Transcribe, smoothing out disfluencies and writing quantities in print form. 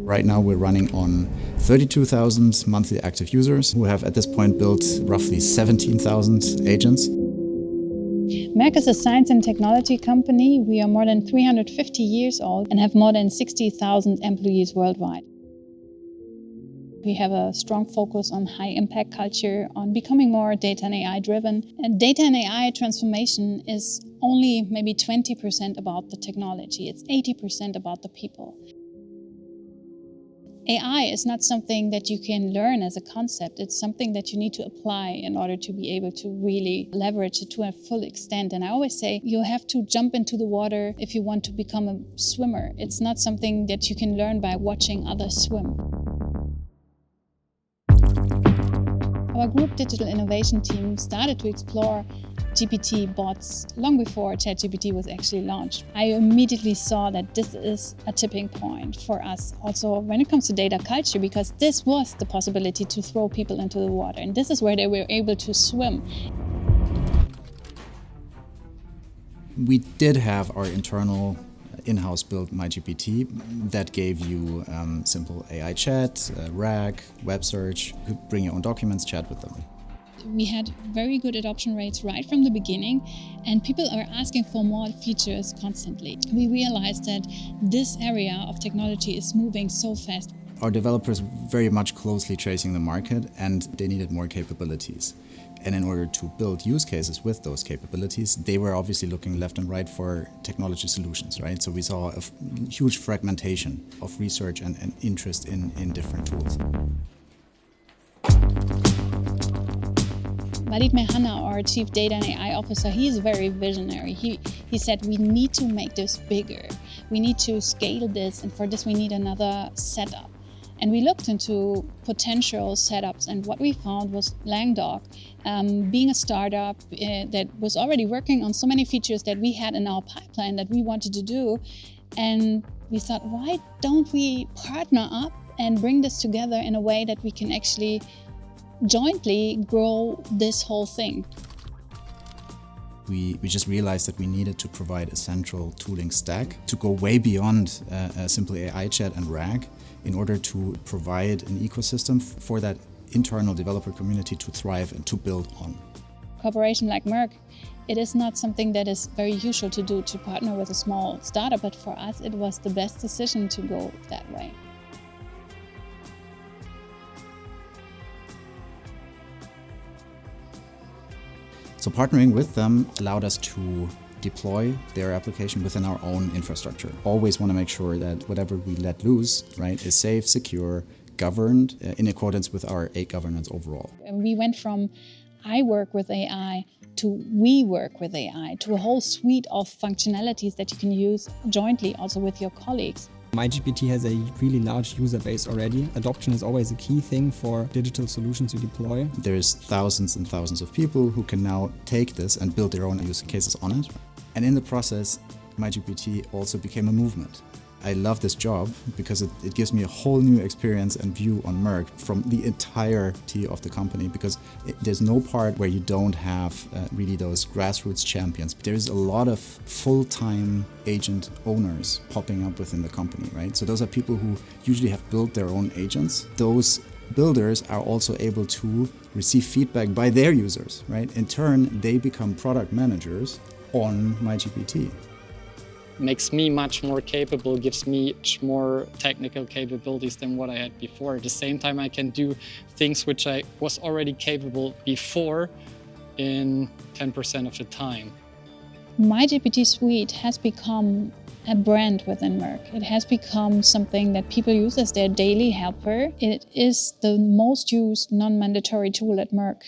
Right now we're running on 32,000 monthly active users who have at this point built roughly 17,000 agents. Merck is a science and technology company. We are more than 350 years old and have more than 60,000 employees worldwide. We have a strong focus on high-impact culture, on becoming more data and AI driven. And data and AI transformation is only maybe 20% about the technology. It's 80% about the people. AI is not something that you can learn as a concept. It's something that you need to apply in order to be able to really leverage it to a full extent. And I always say you have to jump into the water if you want to become a swimmer. It's not something that you can learn by watching others swim. Our group digital innovation team started to explore GPT bots long before ChatGPT was actually launched. I immediately saw that this is a tipping point for us also when it comes to data culture, because this was the possibility to throw people into the water, and this is where they were able to swim. We did have our internal in-house built MyGPT that gave you simple AI chat, RAG, web search. You could bring your own documents, chat with them. We had very good adoption rates right from the beginning, and people are asking for more features constantly. We realized that this area of technology is moving so fast. Our developers very much closely tracing the market, and they needed more capabilities. And in order to build use cases with those capabilities, they were obviously looking left and right for technology solutions, right? So we saw a huge fragmentation of research and interest in different tools. Walid Mehana, our Chief Data and AI Officer, he is very visionary. He said we need to make this bigger. We need to scale this, and for this we need another setup. And we looked into potential setups, and what we found was Langdock, being a startup that was already working on so many features that we had in our pipeline that we wanted to do. And we thought, why don't we partner up and bring this together in a way that we can actually jointly grow this whole thing? We just realized that we needed to provide a central tooling stack to go way beyond simple AI chat and RAG in order to provide an ecosystem for that internal developer community to thrive and to build on. A corporation like Merck, it is not something that is very usual to do, to partner with a small startup, but for us it was the best decision to go that way. So partnering with them allowed us to deploy their application within our own infrastructure. Always want to make sure that whatever we let loose, right, is safe, secure, governed in accordance with our AI governance overall. And we went from I work with AI to we work with AI to a whole suite of functionalities that you can use jointly also with your colleagues. MyGPT has a really large user base already. Adoption is always a key thing for digital solutions to deploy. There's thousands and thousands of people who can now take this and build their own use cases on it. And in the process, MyGPT also became a movement. I love this job because it gives me a whole new experience and view on Merck from the entirety of the company, because there's no part where you don't have really those grassroots champions. There's a lot of full-time agent owners popping up within the company, right? So those are people who usually have built their own agents. Those builders are also able to receive feedback by their users, right? In turn, they become product managers on MyGPT. Makes me much more capable, gives me much more technical capabilities than what I had before. At the same time, I can do things which I was already capable before in 10% of the time. MyGPT Suite has become a brand within Merck. It has become something that people use as their daily helper. It is the most used non-mandatory tool at Merck.